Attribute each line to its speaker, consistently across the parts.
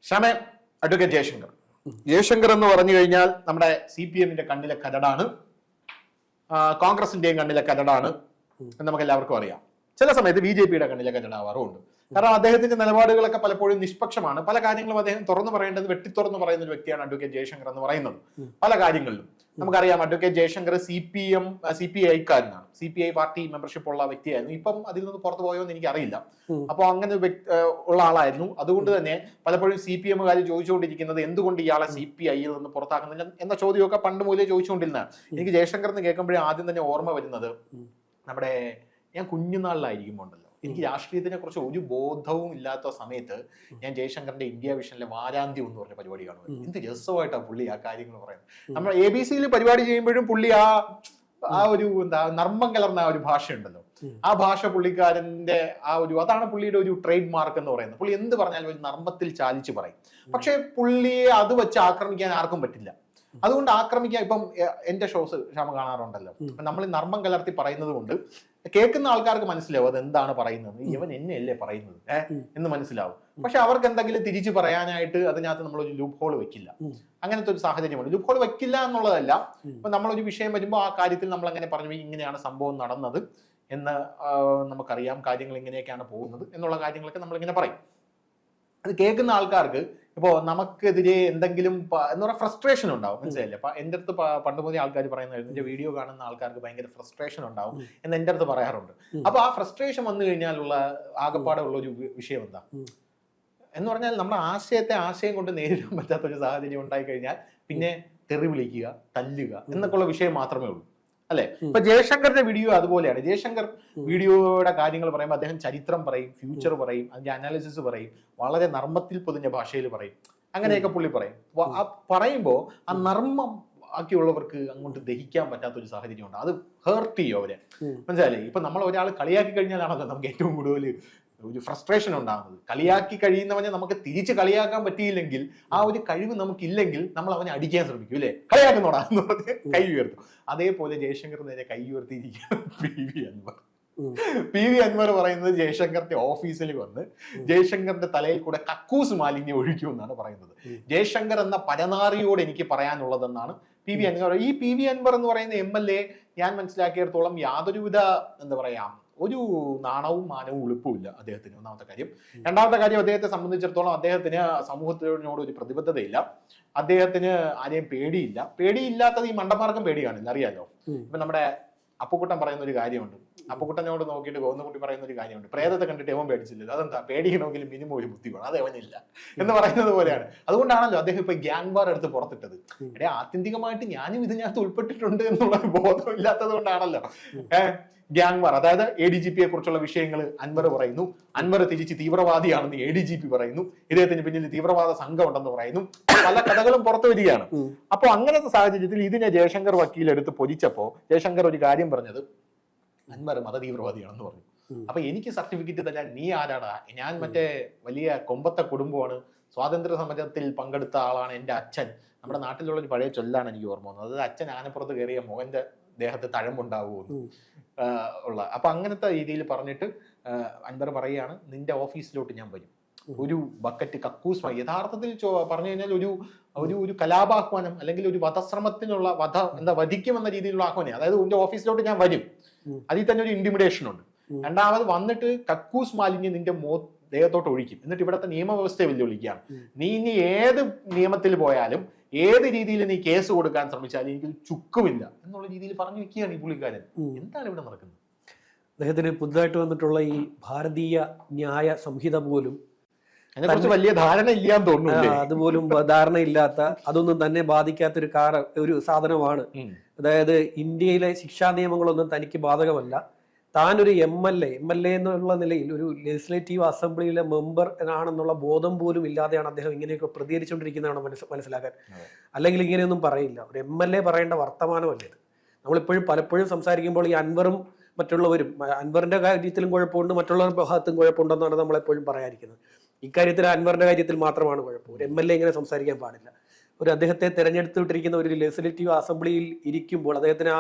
Speaker 1: ക്ഷമ അഡ്വക്കേറ്റ് ജയശങ്കർ. ജയശങ്കർ എന്ന് പറഞ്ഞു കഴിഞ്ഞാൽ നമ്മുടെ CPM-ന്റെ കണ്ണിലെ കരടാണ്, കോൺഗ്രസിന്റെയും കണ്ണിലെ കരടാണ് എന്ന് നമുക്ക് എല്ലാവർക്കും അറിയാം. ചില സമയത്ത് BJP-യുടെ കണ്ണിലെ കരടാവാറുമുണ്ട്. കാരണം അദ്ദേഹത്തിന്റെ നിലപാടുകളൊക്കെ പലപ്പോഴും നിഷ്പക്ഷമാണ്. പല കാര്യങ്ങളും അദ്ദേഹം തുറന്നു പറയേണ്ടത് വെട്ടിത്തുറന്നു പറയുന്ന ഒരു വ്യക്തിയാണ് അഡ്വക്കേറ്റ് ജയശങ്കർ എന്ന് പറയുന്നത്. പല കാര്യങ്ങളിലും നമുക്കറിയാം അഡ്വക്കേറ്റ് ജയശങ്കർ CPI-കാരനാണ്, CPI പാർട്ടി മെമ്പർഷിപ്പ് ഉള്ള വ്യക്തിയായിരുന്നു. ഇപ്പം അതിൽ നിന്ന് പുറത്തു പോയോ എന്ന് എനിക്ക് അറിയില്ല. അപ്പൊ അങ്ങനെ ഉള്ള ആളായിരുന്നു. അതുകൊണ്ട് തന്നെ പലപ്പോഴും CPM-കാർ ചോദിച്ചുകൊണ്ടിരിക്കുന്നത് എന്തുകൊണ്ട് ഇയാളെ CPI-യിൽ നിന്ന് പുറത്താക്കുന്നില്ല എന്ന ചോദ്യമൊക്കെ പണ്ട് മുതലേ ചോദിച്ചുകൊണ്ടിരുന്നതാണ്. എനിക്ക് ജയശങ്കർ എന്ന് കേൾക്കുമ്പോഴേ ആദ്യം തന്നെ ഓർമ്മ വരുന്നത് നമ്മുടെ ഞാൻ കുഞ്ഞുനാളിലായിരിക്കുമ്പോൾ ഉണ്ടല്ലോ, എനിക്ക് രാഷ്ട്രീയത്തിനെ കുറിച്ച് ഒരു ബോധവും ഇല്ലാത്ത സമയത്ത് ഞാൻ ജയശങ്കറിന്റെ ഇന്ത്യ വിഷനിലെ വാരാന്ത്യം എന്ന് പറഞ്ഞ പരിപാടി കാണുന്നത്. എന്ത് രസമായിട്ടാണ് പുള്ളി ആ കാര്യങ്ങൾ പറയുന്നത്. നമ്മൾ ABC-യിൽ പരിപാടി ചെയ്യുമ്പോഴും പുള്ളി ആ ഒരു നർമ്മം കലർന്ന ആ ഒരു ഭാഷയുണ്ടല്ലോ, ആ ഭാഷ പുള്ളിക്കാരന്റെ അതാണ് പുള്ളിയുടെ ഒരു ട്രേഡ് മാർക്ക് എന്ന് പറയുന്നത്. പുള്ളി എന്ത് പറഞ്ഞാലും ഒരു നർമ്മത്തിൽ ചാലിച്ച് പറയും. പക്ഷെ പുള്ളിയെ അത് വെച്ച് ആക്രമിക്കാൻ ആർക്കും പറ്റില്ല. അതുകൊണ്ട് ആക്രമിക്കാൻ ഇപ്പം എന്റെ ഷോസ് ക്ഷമ കാണാറുണ്ടല്ലോ, നമ്മൾ നർമ്മം കലർത്തി പറയുന്നത് കൊണ്ട് കേൾക്കുന്ന ആൾക്കാർക്ക് മനസ്സിലാവും അത് എന്താണ് പറയുന്നത്, ഇവൻ എന്നെയല്ലേ പറയുന്നത് എന്ന് മനസ്സിലാവും. പക്ഷെ അവർക്ക് എന്തെങ്കിലും തിരിച്ചു പറയാനായിട്ട് അതിനകത്ത് നമ്മളൊരു ലൂപ്പ് ഹോൾ വെക്കില്ല. അങ്ങനത്തെ ഒരു സാഹചര്യമുണ്ട്. ലൂപ്പ് ഹോൾ വെക്കില്ല എന്നുള്ളതല്ല, ഇപ്പൊ നമ്മളൊരു വിഷയം വരുമ്പോൾ ആ കാര്യത്തിൽ നമ്മൾ അങ്ങനെ പറഞ്ഞു ഇങ്ങനെയാണ് സംഭവം നടന്നത് എന്ന് നമുക്കറിയാം, കാര്യങ്ങൾ ഇങ്ങനെയൊക്കെയാണ് പോകുന്നത് എന്നുള്ള കാര്യങ്ങളൊക്കെ നമ്മളിങ്ങനെ പറയും. അത് കേൾക്കുന്ന ആൾക്കാർക്ക് ഇപ്പോ നമുക്കെതിരെ എന്തെങ്കിലും എന്ന് പറഞ്ഞാൽ ഫ്രസ്ട്രേഷൻ ഉണ്ടാവും, മനസ്സിലായില്ലേ? അപ്പൊ എൻ്റെ അടുത്ത് പണ്ട് മുതലേ ആൾക്കാർ പറയുന്നതായിരുന്നു എന്റെ വീഡിയോ കാണുന്ന ആൾക്കാർക്ക് ഭയങ്കര ഫ്രസ്ട്രേഷൻ ഉണ്ടാവും എന്ന് എൻ്റെ അടുത്ത് പറയാറുണ്ട്. അപ്പൊ ആ ഫ്രസ്ട്രേഷൻ വന്നു കഴിഞ്ഞാലുള്ള ആകപ്പാടെ ഉള്ള ഒരു വിഷയം എന്താ എന്ന് പറഞ്ഞാൽ നമ്മുടെ ആശയം കൊണ്ട് നേരിടാൻ പറ്റാത്തൊരു സാഹചര്യം ഉണ്ടായി കഴിഞ്ഞാൽ പിന്നെ തെറി വിളിക്കുക, തല്ലുക എന്നൊക്കെയുള്ള വിഷയം മാത്രമേ ഉള്ളൂ, അല്ലെ? ഇപ്പൊ ജയശങ്കറിന്റെ വീഡിയോ അതുപോലെയാണ്. ജയശങ്കർ വീഡിയോയുടെ കാര്യങ്ങൾ പറയുമ്പോൾ അദ്ദേഹം ചരിത്രം പറയും, ഫ്യൂച്ചർ പറയും, അതിന്റെ അനാലിസിസ് പറയും, വളരെ നർമ്മത്തിൽ പൊതിഞ്ഞ ഭാഷയിൽ പറയും, അങ്ങനെയൊക്കെ പുള്ളി പറയും. പറയുമ്പോൾ ആ നർമ്മം ബാക്കിയുള്ളവർക്ക് അങ്ങോട്ട് ദഹിക്കാൻ പറ്റാത്തൊരു സാഹചര്യം ഉണ്ട്. അത് ഹേർട്ട് ചെയ്യും അവരെ, മനസ്സിലായില്ലേ? ഇപ്പൊ നമ്മൾ ഒരാൾ കളിയാക്കി കഴിഞ്ഞാലാണല്ലോ നമുക്ക് ഏറ്റവും കൂടുതൽ ഒരു ഫ്രസ്ട്രേഷൻ ഉണ്ടാകുന്നത്. കളിയാക്കി കഴിയുന്നവനെ നമുക്ക് തിരിച്ച് കളിയാക്കാൻ പറ്റിയില്ലെങ്കിൽ, ആ ഒരു കഴിവ് നമുക്കില്ലെങ്കിൽ നമ്മൾ അവനെ അടിക്കാൻ ശ്രമിക്കും, ഇല്ലേ? കളിയാക്കുന്നോടാ എന്ന് പറഞ്ഞ് കൈ ഉയർത്തും. അതേപോലെ ജയശങ്കർ നേരെ കൈ ഉയർത്തിയിരിക്കുകയാണ് PV അൻവർ പറയുന്നത് ജയശങ്കറിന്റെ ഓഫീസിൽ വന്ന് ജയശങ്കറിന്റെ തലയിൽ കൂടെ കക്കൂസ് മാലിന്യം ഒഴിക്കുമെന്നാണ് പറയുന്നത്. ജയശങ്കർ എന്ന പരനാറിയോട് എനിക്ക് പറയാനുള്ളതെന്നാണ് PV അൻവർ. ഈ PV അൻവർ എന്ന് പറയുന്ന MLA ഞാൻ മനസ്സിലാക്കിയിടത്തോളം യാതൊരുവിധ എന്താ പറയാ ഒരു നാണവും മാനവും ഉളുപ്പുമില്ല അദ്ദേഹത്തിന്, ഒന്നാമത്തെ കാര്യം. രണ്ടാമത്തെ കാര്യം, അദ്ദേഹത്തെ സംബന്ധിച്ചിടത്തോളം അദ്ദേഹത്തിന് സമൂഹത്തിനോട് ഒരു പ്രതിബദ്ധതയില്ല, അദ്ദേഹത്തിന് ആരെയും പേടിയില്ല. പേടിയില്ലാത്തത് ഈ മണ്ടന്മാർക്കും പേടി കാണില്ല, അറിയാലോ. ഇപ്പൊ നമ്മുടെ അപ്പുക്കുട്ടൻ പറയുന്ന ഒരു കാര്യമുണ്ട്, അപ്പുക്കുട്ടനോട് നോക്കിയിട്ട് ഗോവിന്ദൻകുട്ടി പറയുന്ന ഒരു കാര്യമുണ്ട്, പ്രേതത്തെ കണ്ടിട്ട് അവൻ പേടിച്ചില്ല. അതെന്താ? പേടിക്കണമെങ്കിൽ മിനിമം ഒരു ബുദ്ധി വേണം, അത് അവനില്ല എന്ന് പറയുന്നത് പോലെയാണ്. അതുകൊണ്ടാണല്ലോ അദ്ദേഹം ഇപ്പൊ ഗ്യാങ് വാർ എടുത്ത് പുറത്തിട്ടത്. ഇവിടെ ആത്യന്തികമായിട്ട് ഞാനും ഇതിനകത്ത് ഉൾപ്പെട്ടിട്ടുണ്ട് എന്നുള്ള ബോധമില്ലാത്തത് കൊണ്ടാണല്ലോ ഗ്യാങ് വാർ. അതായത് ADGP-യെ കുറിച്ചുള്ള വിഷയങ്ങൾ അൻവർ പറയുന്നു, അൻവർ തിരിച്ച് തീവ്രവാദിയാണെന്ന് ADGP പറയുന്നു, ഇദ്ദേഹത്തിന് പിന്നിൽ തീവ്രവാദ സംഘം ഉണ്ടെന്ന് പറയുന്നു, പല കഥകളും പുറത്തു വരികയാണ്. അപ്പൊ അങ്ങനത്തെ സാഹചര്യത്തിൽ ഇതിനെ ജയശങ്കർ വക്കീലെടുത്ത് പൊരിച്ചപ്പോ ജയശങ്കർ ഒരു കാര്യം പറഞ്ഞത്, അൻവർ മതതീവ്രവാദിയാണെന്ന് പറഞ്ഞു. അപ്പൊ എനിക്ക് സർട്ടിഫിക്കറ്റ് തരാൻ നീ ആരാടാ? ഞാൻ മറ്റേ വലിയ കൊമ്പത്തെ കുടുംബമാണ്, സ്വാതന്ത്ര്യ സമരത്തിൽ പങ്കെടുത്ത ആളാണ് എൻ്റെ അച്ഛൻ. നമ്മുടെ നാട്ടിലുള്ള ഒരു പഴയ ചൊല്ലാണ് എനിക്ക് ഓർമ്മ വന്നത്, അതായത് അച്ഛൻ ആനപ്പുറത്ത് കയറിയ മോഹന്റെ ദേഹത്ത് തഴമ്പുണ്ടാവുമെന്ന് ഉള്ള. അപ്പൊ അങ്ങനത്തെ രീതിയിൽ പറഞ്ഞിട്ട് അൻവർ പറയുകയാണ്, നിന്റെ ഓഫീസിലോട്ട് ഞാൻ വരും, ഒരു ബക്കറ്റ് കക്കൂസ്. യഥാർത്ഥത്തിൽ പറഞ്ഞു കഴിഞ്ഞാൽ ഒരു കലാപാഹ്വാനം അല്ലെങ്കിൽ ഒരു വധശ്രമത്തിനുള്ള വധിക്കുമെന്ന രീതിയിലുള്ള ആഹ്വാനം. അതായത് നിന്റെ ഓഫീസിലോട്ട് ഞാൻ വരും, അതിൽ തന്നെ ഒരു ഇന്റിമിഡേഷൻ ഉണ്ട്. രണ്ടാമത് വന്നിട്ട് കക്കൂസ് മാലിന്യം നിന്റെ ദേഹത്തോട്ട് ഒഴിക്കും, എന്നിട്ട് ഇവിടുത്തെ നിയമവ്യവസ്ഥയെ വെല്ലുവിളിക്കുകയാണ്. നീ ഇനി ഏത് നിയമത്തിൽ പോയാലും ഏത് രീതിയിൽ നീ കേസ് കൊടുക്കാൻ ശ്രമിച്ചാലും എനിക്ക് ചുക്കുമില്ല എന്നുള്ള രീതിയിൽ പറഞ്ഞു വെക്കുകയാണ് ഈ പുള്ളിക്കാരൻ. എന്താണ് ഇവിടെ നടക്കുന്നത്?
Speaker 2: അദ്ദേഹത്തിന് പുതുതായിട്ട് വന്നിട്ടുള്ള ഈ ഭാരതീയ ന്യായ സംഹിത പോലും
Speaker 1: അതിനെക്കുറിച്ച് വലിയ ധാരണ ഇല്ലാന്ന് തോന്നുന്നു.
Speaker 2: അതുപോലും ധാരണയില്ലാത്ത, അതൊന്നും തന്നെ ബാധിക്കാത്തൊരു ഒരു സാധനമാണ്. അതായത് ഇന്ത്യയിലെ ശിക്ഷാ നിയമങ്ങളൊന്നും തനിക്ക് ബാധകമല്ല. താനൊരു MLA എന്നുള്ള നിലയിൽ ഒരു ലെജിസ്ലേറ്റീവ് അസംബ്ലിയിലെ മെമ്പർ ആണെന്നുള്ള ബോധം പോലും ഇല്ലാതെയാണ് അദ്ദേഹം ഇങ്ങനെയൊക്കെ പ്രതികരിച്ചുകൊണ്ടിരിക്കുന്നതാണ് മനസ്സിലാക്കാൻ. അല്ലെങ്കിൽ ഇങ്ങനെയൊന്നും പറയില്ല. ഒരു MLA പറയേണ്ട വർത്തമാനമല്ലേ ഇത്. നമ്മളിപ്പോഴും പലപ്പോഴും സംസാരിക്കുമ്പോൾ ഈ അൻവറും മറ്റുള്ളവരും, അൻവറിന്റെ കാര്യത്തിലും കുഴപ്പമുണ്ട്, മറ്റുള്ളവരുടെ ഭാഗത്തും കുഴപ്പമുണ്ടെന്നാണ് നമ്മളെപ്പോഴും പറയാതിരിക്കുന്നത്. ഇക്കാര്യത്തിൽ അൻവറിന്റെ കാര്യത്തിൽ മാത്രമാണ് കുഴപ്പം. ഒരു MLA ഇങ്ങനെ സംസാരിക്കാൻ പാടില്ല. ഒരു അദ്ദേഹത്തെ തെരഞ്ഞെടുത്തിട്ടിരിക്കുന്ന ഒരു ലെജിസ്ലേറ്റീവ് അസംബ്ലിയിൽ ഇരിക്കുമ്പോൾ അദ്ദേഹത്തിന്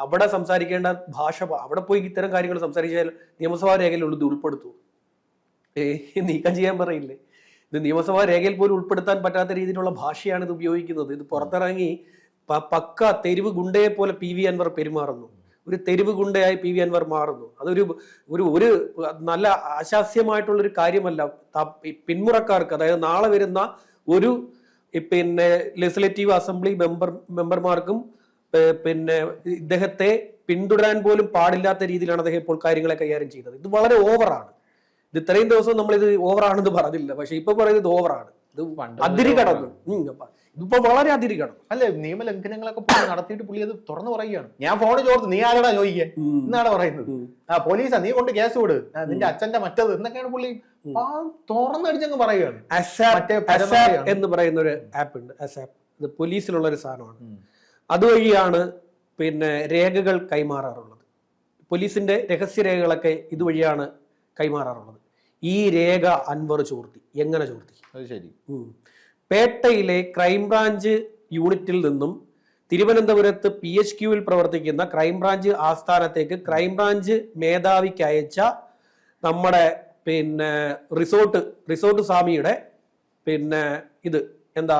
Speaker 2: അവിടെ സംസാരിക്കേണ്ട ഭാഷ, അവിടെ പോയി ഇത്തരം കാര്യങ്ങൾ സംസാരിച്ചാൽ നിയമസഭാ രേഖയിലുള്ളത് ഉൾപ്പെടുത്തുമോ? നീക്കം ചെയ്യാൻ പറയില്ലേ? ഇത് നിയമസഭാ രേഖയിൽ പോലും ഉൾപ്പെടുത്താൻ പറ്റാത്ത രീതിയിലുള്ള ഭാഷയാണ് ഇത് ഉപയോഗിക്കുന്നത്. ഇത് പുറത്തിറങ്ങി പക്ക തെരുവ് ഗുണ്ടയെ പോലെ PV അൻവർ പെരുമാറുന്നു. ഒരു തെരുവ് ഗുണ്ടയായി PV അൻവർ മാറുന്നു. അതൊരു ഒരു നല്ല ആശാസ്യമായിട്ടുള്ളൊരു കാര്യമല്ല. പിന്മുറക്കാർക്ക്, അതായത് നാളെ വരുന്ന ഒരു പിന്നെ ലെജിസ്ലേറ്റീവ് അസംബ്ലി മെമ്പർമാർക്കും പിന്നെ ഇദ്ദേഹത്തെ പിന്തുടരാൻ പോലും പാടില്ലാത്ത രീതിയിലാണ് അദ്ദേഹം ഇപ്പോൾ കാര്യങ്ങളെ കൈകാര്യം ചെയ്യുന്നത്. ഇത് വളരെ ഓവറാണ്. ഇത് ഇത്രയും ദിവസം നമ്മൾ ഇത് ഓവറാണെന്ന് പറഞ്ഞില്ല, പക്ഷെ ഇപ്പൊ പറയുന്നത് ഓവറാണ്. ഇത് അതിരി കടന്നു. ഇതിപ്പോ വളരെ അതിരി കടന്നു.
Speaker 1: അല്ലെ, നിയമലംഘനങ്ങളൊക്കെ പുള്ളി നടത്തിയിട്ട് പുള്ളി അത് തുറന്നു പറയുകയാണ്. ഞാൻ ഫോണ് ചോർത്ത്, നീ ആരാടാ ചോദിക്കാൻ എന്നാണ് പറയുന്നത്. പോലീസാ, നീ കൊണ്ട് കേസ് വിട്, നിന്റെ അച്ഛന്റെ മറ്റത് എന്നൊക്കെയാണ് പുള്ളി തുറന്നടിച്ചങ്ങ് പറയുകയാണ്.
Speaker 2: എന്ന് പറയുന്ന ഒരു ആപ്പ് ഉണ്ട്, അസാപ്പ്. ഇത് പോലീസിലുള്ള ഒരു സാധനമാണ്. അതുവഴിയാണ് പിന്നെ രേഖകൾ കൈമാറാറുള്ളത്. പോലീസിന്റെ രഹസ്യരേഖകളൊക്കെ ഇതുവഴിയാണ് കൈമാറാറുള്ളത്. ഈ രേഖ അൻവർ ചോർത്തി. എങ്ങനെ ചോർത്തി?
Speaker 1: ശരി.
Speaker 2: പേട്ടയിലെ ക്രൈംബ്രാഞ്ച് യൂണിറ്റിൽ നിന്നും തിരുവനന്തപുരത്ത് PHQവിൽ പ്രവർത്തിക്കുന്ന ക്രൈംബ്രാഞ്ച് ആസ്ഥാനത്തേക്ക് ക്രൈംബ്രാഞ്ച് മേധാവിക്ക് അയച്ച നമ്മുടെ പിന്നെ റിസോർട്ട് സ്വാമിയുടെ പിന്നെ ഇത് എന്താ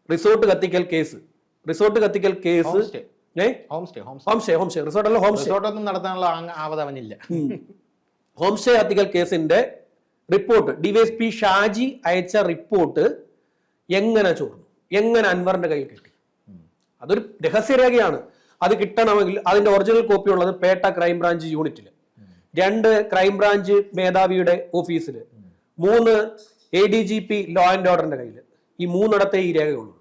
Speaker 2: റിസോർട്ട് കത്തിക്കൽ കേസ് ഹോം സ്റ്റേ കത്തിക്കൽ കേസിന്റെ റിപ്പോർട്ട് ഡിവൈഎസ്പി ഷാജി അയച്ച റിപ്പോർട്ട് എങ്ങനെ ചോർന്നു, എങ്ങനെ അൻവറിന്റെ കയ്യിൽ കിട്ടി? അതൊരു രഹസ്യരേഖയാണ്. അത് കിട്ടണമെങ്കിൽ അതിന്റെ ഒറിജിനൽ കോപ്പി ഉള്ളത് പേട്ട ക്രൈംബ്രാഞ്ച് യൂണിറ്റില്, 2 ക്രൈംബ്രാഞ്ച് മേധാവിയുടെ ഓഫീസില്, 3 ADGP ലോ ആൻഡ് ഓർഡറിന്റെ കയ്യിൽ. ഈ 3 ഈ രേഖയുള്ളൂ.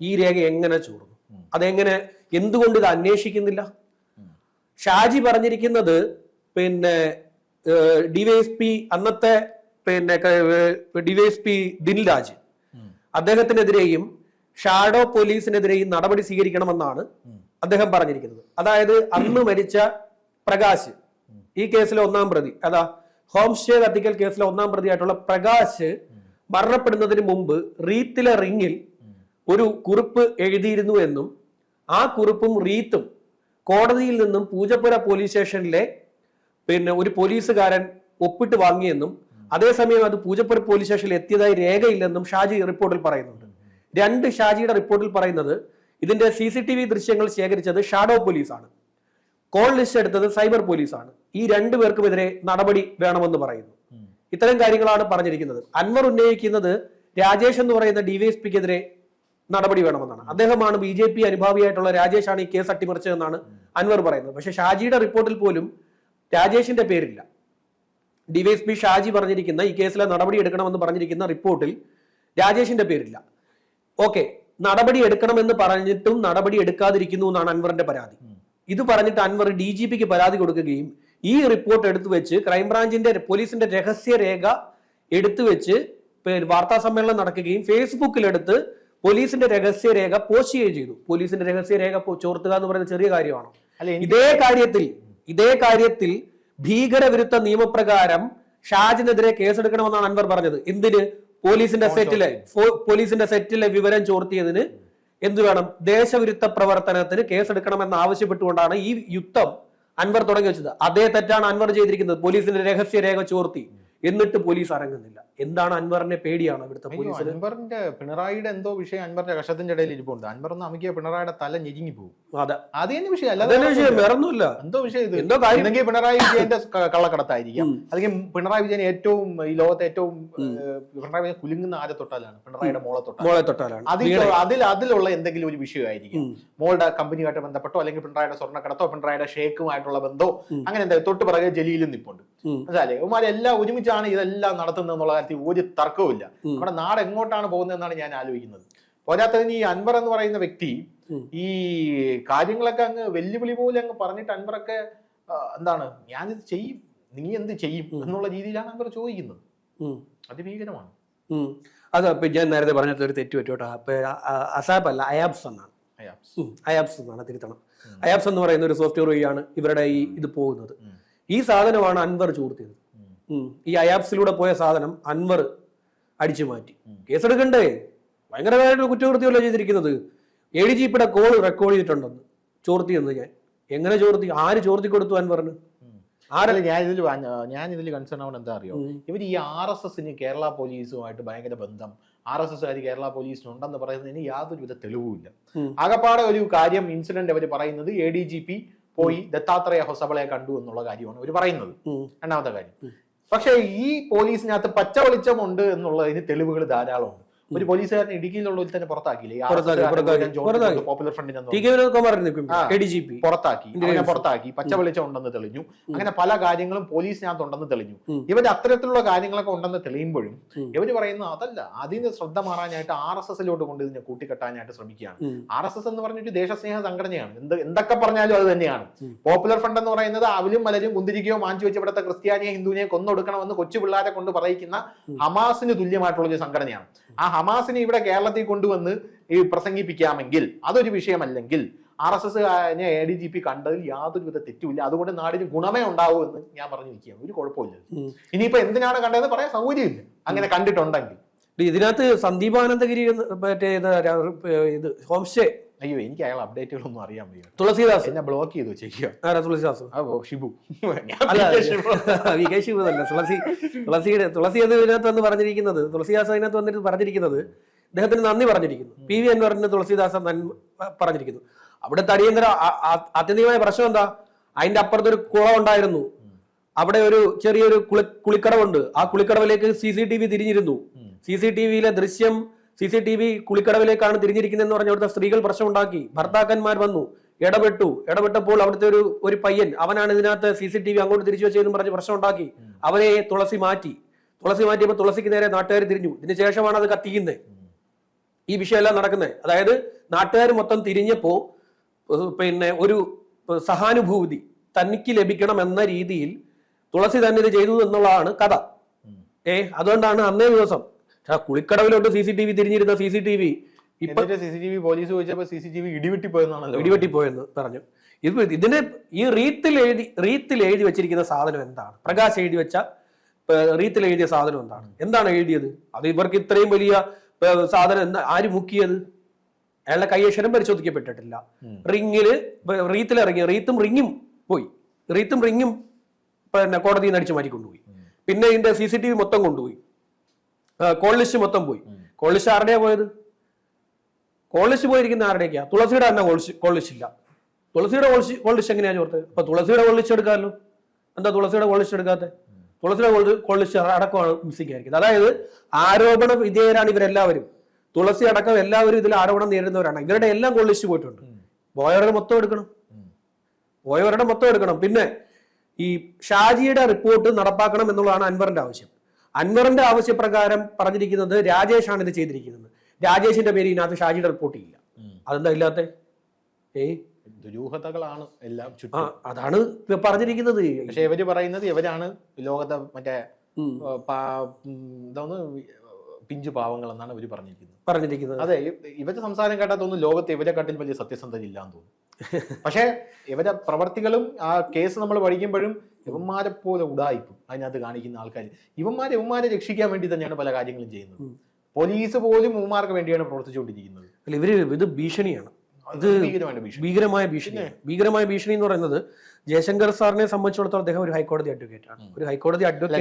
Speaker 2: ഈ രേഖ എങ്ങനെ ചോർന്നു? അതെങ്ങനെ, എന്തുകൊണ്ട് ഇത് അന്വേഷിക്കുന്നില്ല? ഷാജി പറഞ്ഞിരിക്കുന്നത് പിന്നെ ഡിവൈഎസ്പി അന്നത്തെ പിന്നെ ഡിവൈഎസ്പി ദിൽരാജ് അദ്ദേഹത്തിനെതിരെയും ഷാഡോ പോലീസിനെതിരെയും നടപടി സ്വീകരിക്കണമെന്നാണ് അദ്ദേഹം പറഞ്ഞിരിക്കുന്നത്. അതായത് അന്ന് മരിച്ച പ്രകാശ്, ഈ കേസിലെ 1-ാം പ്രതി, അതാ ഹോം സ്റ്റേ കത്തിക്കൽ കേസിലെ 1-ാം പ്രതിയായിട്ടുള്ള പ്രകാശ് മരണപ്പെടുന്നതിന് മുമ്പ് റീത്തിലെ റിങ്ങിൽ ഒരു കുറിപ്പ് എഴുതിയിരുന്നു എന്നും ആ കുറിപ്പും റീത്തും കോടതിയിൽ നിന്നും പൂജപ്പുര പോലീസ് സ്റ്റേഷനിലെ പിന്നെ ഒരു പോലീസുകാരൻ ഒപ്പിട്ട് വാങ്ങിയെന്നും അതേസമയം അത് പൂജപ്പുര പോലീസ് സ്റ്റേഷനിൽ എത്തിയതായി രേഖയില്ലെന്നും ഷാജി റിപ്പോർട്ടിൽ പറയുന്നുണ്ട്. 2 ഷാജിയുടെ റിപ്പോർട്ടിൽ പറയുന്നത് ഇതിന്റെ CCTV ദൃശ്യങ്ങൾ ശേഖരിച്ചത് ഷാഡോ പോലീസാണ്, കോൾ ലിസ്റ്റ് എടുത്തത് സൈബർ പോലീസാണ്. ഈ 2 പേർക്കുമെതിരെ നടപടി വേണമെന്ന് പറയുന്നു. ഇത്തരം കാര്യങ്ങളാണ് പറഞ്ഞിരിക്കുന്നത്. അൻവർ ഉന്നയിക്കുന്നത് രാജേഷ് എന്ന് പറയുന്ന DYSPക്കെതിരെ നടപടി വേണമെന്നാണ്. അദ്ദേഹമാണ് BJP അനുഭാവിയായിട്ടുള്ള രാജേഷാണ് ഈ കേസ് അട്ടിമറിച്ചതെന്നാണ് അൻവർ പറയുന്നത്. പക്ഷെ ഷാജിയുടെ റിപ്പോർട്ടിൽ പോലും രാജേഷിന്റെ പേരില്ല. DYSP ഷാജി പറഞ്ഞിരിക്കുന്ന ഈ കേസിലെ നടപടി എടുക്കണമെന്ന് പറഞ്ഞിരിക്കുന്ന റിപ്പോർട്ടിൽ രാജേഷിന്റെ പേരില്ല. ഓക്കെ, നടപടി എടുക്കണമെന്ന് പറഞ്ഞിട്ടും നടപടി എടുക്കാതിരിക്കുന്നു എന്നാണ് അൻവറിന്റെ പരാതി. ഇത് പറഞ്ഞിട്ട് അൻവർ DGPക്ക് പരാതി കൊടുക്കുകയും ഈ റിപ്പോർട്ട് എടുത്തു വെച്ച് ക്രൈംബ്രാഞ്ചിന്റെ പോലീസിന്റെ രഹസ്യരേഖ എടുത്തു വെച്ച് വാർത്താ സമ്മേളനം നടക്കുകയും ഫേസ്ബുക്കിലെടുത്ത് പോലീസിന്റെ രഹസ്യരേഖ പോസ്റ്റ് ചെയ്യുകയും ചെയ്തു. പോലീസിന്റെ രഹസ്യരേഖ ചോർത്തുക എന്ന് പറയുന്നത് ചെറിയ കാര്യമാണോ? ഇതേ കാര്യത്തിൽ ഭീകരവിരുദ്ധ നിയമപ്രകാരം ഷാജിനെതിരെ കേസെടുക്കണമെന്നാണ് അൻവർ പറഞ്ഞത്. എന്തിന്? പോലീസിന്റെ സെറ്റിലെ വിവരം ചോർത്തിയതിന് എന്ത് വേണം? ദേശവിരുദ്ധ പ്രവർത്തനത്തിന് കേസെടുക്കണമെന്ന് ആവശ്യപ്പെട്ടുകൊണ്ടാണ് ഈ യുദ്ധം അൻവർ തുടങ്ങി വെച്ചത്. അതേ തെറ്റാണ് അൻവർ ചെയ്തിരിക്കുന്നത്. പോലീസിന്റെ രഹസ്യരേഖ ചോർത്തി, എന്നിട്ട് പോലീസ് അരങ്ങുന്നില്ല. എന്താണ് അൻവറിനെ പേടിയാണോ ഇവിടുത്തെ പോലീസ്?
Speaker 1: അൻവറിന്റെ പിണറായിയുടെ എന്തോ വിഷയം അൻവറിന്റെ കഷത്തിന്റെ ഇടയിൽ ഇരിപ്പുണ്ട്. അൻവർ ഒന്ന് അമിക്കിയ പിണറായിയുടെ തല ഞെരിങ്ങി പോകും. അത് തന്നെ വിഷയം,
Speaker 2: വേറൊന്നുമില്ല.
Speaker 1: എന്തോ വിഷയം ഇത്. അല്ലെങ്കിൽ പിണറായി വിജയന്റെ കള്ളക്കടത്തായിരിക്കാം, അല്ലെങ്കിൽ പിണറായി വിജയൻ ഏറ്റവും ഈ ലോകത്തെ ഏറ്റവും പിണറായി വിജയൻ കുലുങ്ങുന്ന ആരെ തൊട്ടാലാണ്? പിണറായിയുടെ മോളെ തൊട്ടാലാണ്. അതിലുള്ള എന്തെങ്കിലും ഒരു വിഷയമായിരിക്കും. മോളുടെ കമ്പനിയുമായിട്ട് ബന്ധപ്പെട്ടോ, അല്ലെങ്കിൽ പിണറായിയുടെ സ്വർണ്ണക്കടത്തോ, പിണറായിയുടെ ഷേക്കുമായിട്ടുള്ള ബന്ധോ, അങ്ങനെ എന്തായാലും തൊട്ട് പിറകെ ജലീലും നിപ്പുണ്ട്. മനസ്സിലായില്ലേ? ഇവന്മാരെല്ലാം ഒരുമിച്ചാണ് ഇതെല്ലാം നടത്തുന്നത് എന്നുള്ള കാര്യത്തിൽ ഒരു തർക്കവുമില്ല. നമ്മുടെ നാട് എങ്ങോട്ടാണ് പോകുന്നതെന്നാണ് ഞാൻ ആലോചിക്കുന്നത്. പോരാത്തതിന് ഈ അൻവർ എന്ന് പറയുന്ന വ്യക്തി ഈ കാര്യങ്ങളൊക്കെ അങ്ങ് വെല്ലുവിളി പോലെ അങ്ങ് പറഞ്ഞിട്ട് അൻവറൊക്കെ എന്താണ്, ഞാനിത് ചെയ്യും, നീ എന്ത് ചെയ്യും എന്നുള്ള രീതിയിലാണ് അൻവർ ചോദിക്കുന്നത്. അതിഭീകരമാണ്.
Speaker 2: അത് ഞാൻ നേരത്തെ പറഞ്ഞത് ഒരു തെറ്റ് പറ്റോട്ടോ. അസാപ്പ് അല്ല, അയാബ്സ് എന്നാണ്. അയാബ്സ് എന്നാണ്, തിരുത്തണം. അയാബ്സ് എന്ന് പറയുന്ന ഒരു സോഫ്റ്റ്വെയർ വഴിയാണ് ഇവരുടെ ഈ ഇത് പോകുന്നത്. ഈ സാധനമാണ് അൻവർ ചോർത്തിയത്. ഈ അയാപ്സിലൂടെ പോയ സാധനം അൻവർ അടിച്ചു മാറ്റി. കേസെടുക്കണ്ടേ? ഭയങ്കരമായിട്ടുള്ള കുറ്റകൃത്യമല്ല ചെയ്തിരിക്കുന്നത്. ADGPയുടെ കോൾ റെക്കോർഡ് ചെയ്തിട്ടുണ്ടെന്ന് ചോർത്തിയെന്ന്. ഞാൻ എങ്ങനെ ചോർത്തി? ആര് ചോർത്തി കൊടുത്തു അൻവറിന്?
Speaker 1: ആരല്ല ഞാൻ ഇതിൽ കൺസേൺ ആവണം എന്താ അറിയോ, ഇവർ ഈ RSSന് കേരള പോലീസുമായിട്ട് ഭയങ്കര ബന്ധം, RSS കേരള പോലീസിനുണ്ടെന്ന് പറയുന്നതിന് യാതൊരുവിധ തെളിവുമില്ല. ആകപ്പാടെ ഒരു കാര്യം ഇൻസിഡന്റ് അവർ പറയുന്നത് ADGP പോയി ദത്താത്രേയ ഹൊസബളെ കണ്ടു എന്നുള്ള കാര്യമാണ് അവർ പറയുന്നത്. രണ്ടാമത്തെ കാര്യം, പക്ഷേ ഈ പോലീസിനകത്ത് പച്ച വെളിച്ചമുണ്ട് എന്നുള്ളതിന് തെളിവുകൾ ധാരാളമുണ്ട്. ഒരു പോലീസുകാരൻ ഇടുക്കിയിലുള്ള തന്നെ പുറത്താക്കിയില്ലേ, പോപ്പുലർ ഫ്രണ്ടിനെ പുറത്താക്കി, പച്ച വെളിച്ചം ഉണ്ടെന്ന് തെളിഞ്ഞു. അങ്ങനെ പല കാര്യങ്ങളും പോലീസിനകത്ത് ഉണ്ടെന്ന് തെളിഞ്ഞു. ഇവര് അത്തരത്തിലുള്ള കാര്യങ്ങളൊക്കെ ഉണ്ടെന്ന് തെളിയുമ്പോഴും ഇവര് പറയുന്നത് അതല്ല, അതിന് ശ്രദ്ധ മാറാനായിട്ട് RSSലോട്ട് കൊണ്ട് ഇതിനെ കൂട്ടിക്കെട്ടാനായിട്ട് ശ്രമിക്കുകയാണ്. RSS എന്ന് പറഞ്ഞിട്ട് ദേശസ്നേഹ സംഘടനയാണ്, എന്തൊക്കെ പറഞ്ഞാലും അത് തന്നെയാണ്. പോപ്പുലർ ഫ്രണ്ട് എന്ന് പറയുന്നത് അവലും മലരും കുന്തിരിക്കയോ മാഞ്ചു വെച്ച് ഇവിടുത്തെ ക്രിസ്ത്യാനിയെ ഹിന്ദുവിനെ കൊന്നൊടുക്കണമെന്ന് കൊച്ചു പിള്ളേരെ കൊണ്ട് പറയിക്കുന്ന ഹമാസിന് തുല്യമായിട്ടുള്ള ഒരു സംഘടനയാണ്. ആ ഹമാസിനെ ഇവിടെ കേരളത്തിൽ കൊണ്ടുവന്ന് ഈ പ്രസംഗിപ്പിക്കാമെങ്കിൽ അതൊരു വിഷയമല്ലെങ്കിൽ RSSനെ ADGP കണ്ടതിൽ യാതൊരുവിധ തെറ്റുമില്ല. അതുകൊണ്ട് നാടിന് ഗുണമേ ഉണ്ടാവൂ എന്ന് ഞാൻ പറഞ്ഞിരിക്കുകയാണ്. ഒരു കുഴപ്പമില്ല. ഇനിയിപ്പോ എന്തിനാണ് കണ്ടതെന്ന് പറയാൻ സൗകര്യമില്ല അങ്ങനെ കണ്ടിട്ടുണ്ടെങ്കിൽ.
Speaker 2: ഇതിനകത്ത് സന്ദീപാനന്ദഗിരി മറ്റേ ഇത് ഹോം സ്റ്റേ,
Speaker 1: അയ്യോ എനിക്ക് അയാൾ അപ്ഡേറ്റുകളൊന്നും അറിയാൻ വയ്യ.
Speaker 2: തുളസീദാസ്
Speaker 1: എന്നെ ബ്ലോക്ക് ചെയ്തു വെച്ചേക്കുക.
Speaker 2: തുളസീദാസ്
Speaker 1: ഷിബു
Speaker 2: VK ഷിബു അല്ല, തുളസി അത് ഇതിനകത്ത് വന്ന് പറഞ്ഞിരിക്കുന്നത്, തുളസീദാസ് അതിനകത്ത് വന്നിട്ട് പറഞ്ഞിരിക്കുന്നത് അദ്ദേഹത്തിന് നന്ദി പറഞ്ഞിരിക്കുന്നു. PV അൻവറിന് തുളസീദാസ് പറഞ്ഞിരിക്കുന്നു. അവിടുത്തെ അടിയന്തര ആത്യന്തികമായ പ്രശ്നം എന്താ, അതിന്റെ അപ്പുറത്തൊരു കുളം ഉണ്ടായിരുന്നു, അവിടെ ഒരു ചെറിയൊരു കുളിക്കടവുണ്ട്. ആ കുളിക്കടവിലേക്ക് CCTV തിരിഞ്ഞിരുന്നു. CCTVയിലെ ദൃശ്യം CCTV കുളിക്കടവിലേക്കാണ് തിരിഞ്ഞിരിക്കുന്നതെന്ന് പറഞ്ഞ അവിടുത്തെ സ്ത്രീകൾ പ്രശ്നം ഉണ്ടാക്കി. ഭർത്താക്കന്മാർ വന്നു, ഇടപെട്ടപ്പോൾ അവിടുത്തെ ഒരു പയ്യൻ, അവനാണ് ഇതിനകത്ത് CCTV അങ്ങോട്ട് തിരിച്ചു വെച്ചതെന്ന് പറഞ്ഞ് പ്രശ്നം ഉണ്ടാക്കി. അവനെ തുളസി മാറ്റിയപ്പോൾ തുളസിക്ക് നേരെ നാട്ടുകാർ തിരിഞ്ഞു. ഇതിന് ശേഷമാണ് അത് കത്തിക്കുന്നത്, ഈ വിഷയമെല്ലാം നടക്കുന്നത്. അതായത് നാട്ടുകാർ മൊത്തം തിരിഞ്ഞപ്പോ പിന്നെ ഒരു സഹാനുഭൂതി തനിക്ക് ലഭിക്കണം എന്ന രീതിയിൽ തുളസി തന്നെ ഇത് ചെയ്തു എന്നുള്ളതാണ് കഥ. അതുകൊണ്ടാണ് അന്നേ ദിവസം കുളിക്കടവിലോട്ട് CCTV തിരിഞ്ഞിരുന്ന CCTV
Speaker 1: പോലീസ് ചോദിച്ചപ്പോൾ CCTV
Speaker 2: ഇടിവെട്ടിപ്പോയെന്ന് പറഞ്ഞു. ഇതിന് ഈ റീത്തിൽ എഴുതി വെച്ചിരിക്കുന്ന സാധനം എന്താണ്? പ്രകാശ് എഴുതി വെച്ച റീത്തിൽ എഴുതിയ സാധനം എന്താണ് എഴുതിയത്? അത് ഇവർക്ക് ഇത്രയും വലിയ സാധനം ആര് മുക്കിയത്? അയാളുടെ കൈയക്ഷരം പരിശോധിക്കപ്പെട്ടിട്ടില്ല. റീത്തിലിറങ്ങി റീത്തും റിങ്ങും പിന്നെ കോടതിയിൽ നിന്ന് അടിച്ചു മാറ്റിക്കൊണ്ടുപോയി. പിന്നെ ഇതിന്റെ CCTV മൊത്തം കൊണ്ടുപോയി, കോൾ ലിസ്റ്റ് മൊത്തം പോയി. കോൾ ലിസ്റ്റ് ആരുടെയാ പോയത്? കോൾ ലിസ്റ്റ് പോയിരിക്കുന്ന ആരുടെയൊക്കെയാ? തുളസിയുടെ തന്നെ കോൾ ലിസ്റ്റ് ഇല്ല. തുളസിയുടെ കോൾ ലിസ്റ്റ് എങ്ങനെയാ ചോർത്തത്? അപ്പൊ തുളസിയുടെ കോൾ ലിസ്റ്റ് എടുക്കാമല്ലോ, എന്താ തുളസിയുടെ കോൾ ലിസ്റ്റ് എടുക്കാത്ത? തുളസിയുടെ കോൾ ലിസ്റ്റ് അടക്കമാണ് മിസ്സിംഗ് ആയിരിക്കുന്നത്. അതായത് ആരോപണ വിധേയരാണ് ഇവരെല്ലാവരും. തുളസി അടക്കം എല്ലാവരും ഇതിൽ ആരോപണം നേരിടുന്നവരാണ്. ഇവരുടെ എല്ലാം കോൾ ലിസ്റ്റ് പോയിട്ടുണ്ട്. പോയവരുടെ മൊത്തം എടുക്കണം. പിന്നെ ഈ ഷാജിയുടെ റിപ്പോർട്ട് നടപ്പാക്കണം എന്നുള്ളതാണ് അൻവറിന്റെ ആവശ്യം. അൻവറിന്റെ ആവശ്യപ്രകാരം പറഞ്ഞിരിക്കുന്നത് രാജേഷാണ് ഇത് ചെയ്തിരിക്കുന്നത്. രാജേഷിന്റെ പേര് ഇതിനകത്ത് ഷാജിയുടെ റിപ്പോർട്ട് ഇല്ല. അതെന്താ ഇല്ലാത്ത?
Speaker 1: ദുരൂഹതകളാണ് എല്ലാം.
Speaker 2: അതാണ് പറഞ്ഞിരിക്കുന്നത്.
Speaker 1: പക്ഷെ ഇവര് പറയുന്നത് ഇവരാണ് ലോകത്തെ മറ്റേ പിഞ്ചു പാവങ്ങൾ എന്നാണ് ഇവര് പറഞ്ഞിരിക്കുന്നത്. അതെ, ഇവരുടെ സംസാരം കേട്ടാ തോന്നുന്നു ലോകത്ത് ഇവരെ കാട്ടിൽ വലിയ സത്യസന്ധത ഇല്ലാന്ന് തോന്നുന്നു. പക്ഷെ ഇവരുടെ പ്രവർത്തികളും ആ കേസ് നമ്മൾ പഠിക്കുമ്പോഴും ഇവന്മാരെ പോലെ ഉടായിപ്പും അതിനകത്ത് കാണിക്കുന്ന ആൾക്കാർ ഇവന്മാരെ രക്ഷിക്കാൻ വേണ്ടി തന്നെയാണ് പല കാര്യങ്ങളും ചെയ്യുന്നത്. പോലീസ് പോലും ഇവന്മാർക്ക് വേണ്ടിയാണ് പ്രവർത്തിച്ചുകൊണ്ടിരിക്കുന്നത്.
Speaker 2: ഇത് ഭീഷണിയാണ്, ഭീകരമായ ഭീഷണി എന്ന് പറയുന്നത്. ജയശങ്കർ സാറിനെ സംബന്ധിച്ചിടത്തോളം അദ്ദേഹം ഒരു ഹൈക്കോടതി അഡ്വക്കേറ്റ് ആണ്.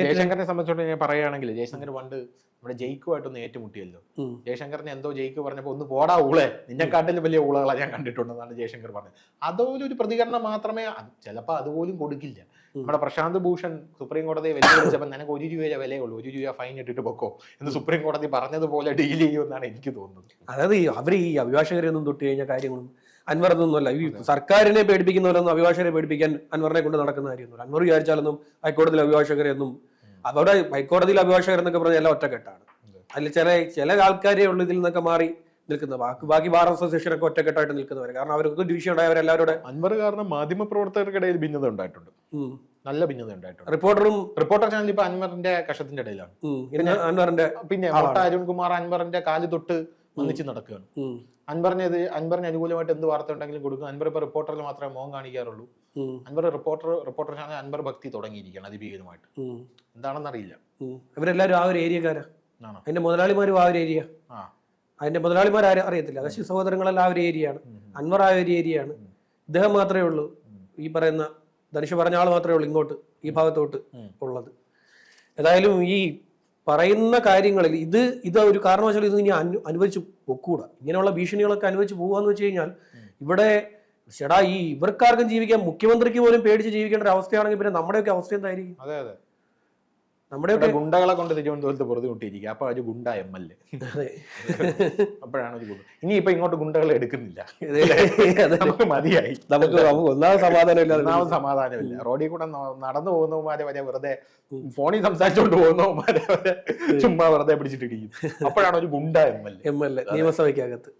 Speaker 1: ജയശങ്കറിനെ സംബന്ധിച്ചിടത്തോളം ഞാൻ പറയുകയാണെങ്കിൽ, ജയശങ്കർ പണ്ട് നമ്മുടെ ജയിക്കുമായിട്ടൊന്ന് ഏറ്റുമുട്ടിയല്ലോ. ജയശങ്കറിനെ എന്തോ ജയിക്ക് പറഞ്ഞപ്പോ ഒന്ന് പോടാ ഊളെ, നിന്നെക്കാട്ടിലും വലിയ ഊളകളെ ഞാൻ കണ്ടിട്ടുണ്ടെന്നാണ് ജയശങ്കർ പറഞ്ഞത്. അതുപോലൊരു പ്രതികരണം മാത്രമേ, ചിലപ്പോൾ അതുപോലും കൊടുക്കില്ല. നമ്മുടെ പ്രശാന്ത് ഭൂഷൺ സുപ്രീം കോടതിയെ വെല്ലുവിളിച്ചപ്പോൾ നിനക്ക് 1 രൂപയുടെ വിലയുള്ളൂ, 1 രൂപ ഫൈൻ ഇട്ടിട്ട് പൊക്കോ എന്ന് സുപ്രീം കോടതി പറഞ്ഞതുപോലെ ഡീൽ ചെയ്യുമെന്നാണ് എനിക്ക് തോന്നുന്നത്.
Speaker 2: അതായത് അവർ ഈ അഭിഭാഷകരെയൊന്നും തൊട്ട് കഴിഞ്ഞ കാര്യങ്ങളും അൻവറൊന്നുമല്ല. ഈ സർക്കാരിനെ പേടിപ്പിക്കുന്നവരൊന്നും അഭിഭാഷകരെ പേടിപ്പിക്കാൻ അൻവറിനെ കൊണ്ട് നടക്കുന്ന കാര്യമൊന്നുമില്ല. അൻവർ വിചാരിച്ചാലൊന്നും ഹൈക്കോടതിയിൽ അഭിഭാഷകരെയൊന്നും, അവിടെ ഹൈക്കോടതിയിൽ അഭിഭാഷകർ എന്നൊക്കെ പറഞ്ഞാൽ എല്ലാം ഒറ്റക്കെട്ടാണ്. അതിൽ ചില ആൾക്കാരെ ഉള്ളു ഇതിൽ നിന്നൊക്കെ മാറി നിൽക്കുന്നത്. ബാക്കി ബാർ അസോസിയേഷനൊക്കെ ഒറ്റക്കെട്ടായിട്ട് നിൽക്കുന്നവർ. കാരണം അവർക്ക് ഡിവിഷൻ ഉണ്ടായവരെല്ലാവരുടെ
Speaker 1: അൻവർ കാരണം മാധ്യമ പ്രവർത്തകർക്കിടയിൽ ഭിന്നത ഉണ്ടായിട്ടുണ്ട്, നല്ല ഭിന്നത ഉണ്ടായിട്ടുണ്ട്.
Speaker 2: റിപ്പോർട്ടർ
Speaker 1: ചാനൽ ഇപ്പൊ അൻവറിന്റെ കഷത്തിന്റെ ഇടയിലാണ്.
Speaker 2: അൻവറിന്റെ
Speaker 1: പിന്നെ അരുൺകുമാർ അൻവറിന്റെ കാല് തൊട്ട് ഒന്നിച്ച് നടക്കുകയാണ്. അൻവറിന് അനുകൂലമായിട്ട് എന്ത് വാർത്ത ഉണ്ടെങ്കിലും കൊടുക്കും. അൻവർ ഇപ്പൊ റിപ്പോർട്ടറിൽ മാത്രമേ മോഹം കാണിക്കാറുള്ളൂ. അൻവർ റിപ്പോർട്ടർ ചാനൽ അൻവർ ഭക്തി തുടങ്ങിയിരിക്കുകയാണ് അതിഭീകരമായിട്ട്. എന്താണെന്നറിയില്ല.
Speaker 2: ഇവരെല്ലാവരും ആ ഒരു ഏരിയക്കാരാ. അതിന്റെ മുതലാളിമാരും ആ ഒരു ഏരിയ. അതിന്റെ മുതലാളിമാർ ആരും അറിയത്തില്ല. കശി സഹോദരങ്ങളെല്ലാം ആ ഒരു ഏരിയയാണ്. അൻവർ ആ ഒരു ഏരിയയാണ്. ഇദ്ദേഹം മാത്രമേ ഉള്ളൂ ഈ പറയുന്ന ധനുഷ് പറഞ്ഞ ആൾ മാത്രമേ ഉള്ളൂ ഇങ്ങോട്ട് ഈ ഭാഗത്തോട്ട് ഉള്ളത്. ഏതായാലും ഈ പറയുന്ന കാര്യങ്ങളിൽ ഇത് ഒരു കാരണവശാലും ഇത് ഇനി അനുവദിച്ച് പൊക്കൂടാ. ഇങ്ങനെയുള്ള ഭീഷണികളൊക്കെ അനുവദിച്ച് പോകാന്ന് വെച്ച് കഴിഞ്ഞാൽ ഇവിടെ ഇവർക്കാർക്കും ജീവിക്കാൻ, മുഖ്യമന്ത്രിക്ക് പോലും പേടിച്ച് ജീവിക്കേണ്ട ഒരു അവസ്ഥയാണെങ്കിൽ പിന്നെ നമ്മുടെയൊക്കെ അവസ്ഥ എന്തായിരിക്കും?
Speaker 1: അതെ അതെ, നമ്മുടെയൊക്കെ ഗുണ്ടകളെ കൊണ്ട് തിരുവനന്തപുരത്ത് പൊറുതിമുട്ടിയിരിക്കുക. അപ്പൊ ഒരു ഗുണ്ട MLA അപ്പോഴാണ് ഒരു ഗുണ്ട. ഇനിയിപ്പൊ ഇങ്ങോട്ട് ഗുണ്ടകളെ എടുക്കുന്നില്ല, നമുക്ക് മതിയായി.
Speaker 2: നമുക്ക് ഒന്നാമത്
Speaker 1: സമാധാനമില്ല. റോഡിൽ കൂടെ നടന്നു പോകുന്നവന്മാരെ വരെ വെറുതെ ഫോണിൽ സംസാരിച്ചുകൊണ്ട് പോകുന്നവന്മാരെ വരെ ചുമ്മാ വെറുതെ പിടിച്ചിട്ടിരിക്കും. അപ്പോഴാണ് ഒരു ഗുണ്ട MLA
Speaker 2: നിയമസഭയ്ക്കകത്ത്.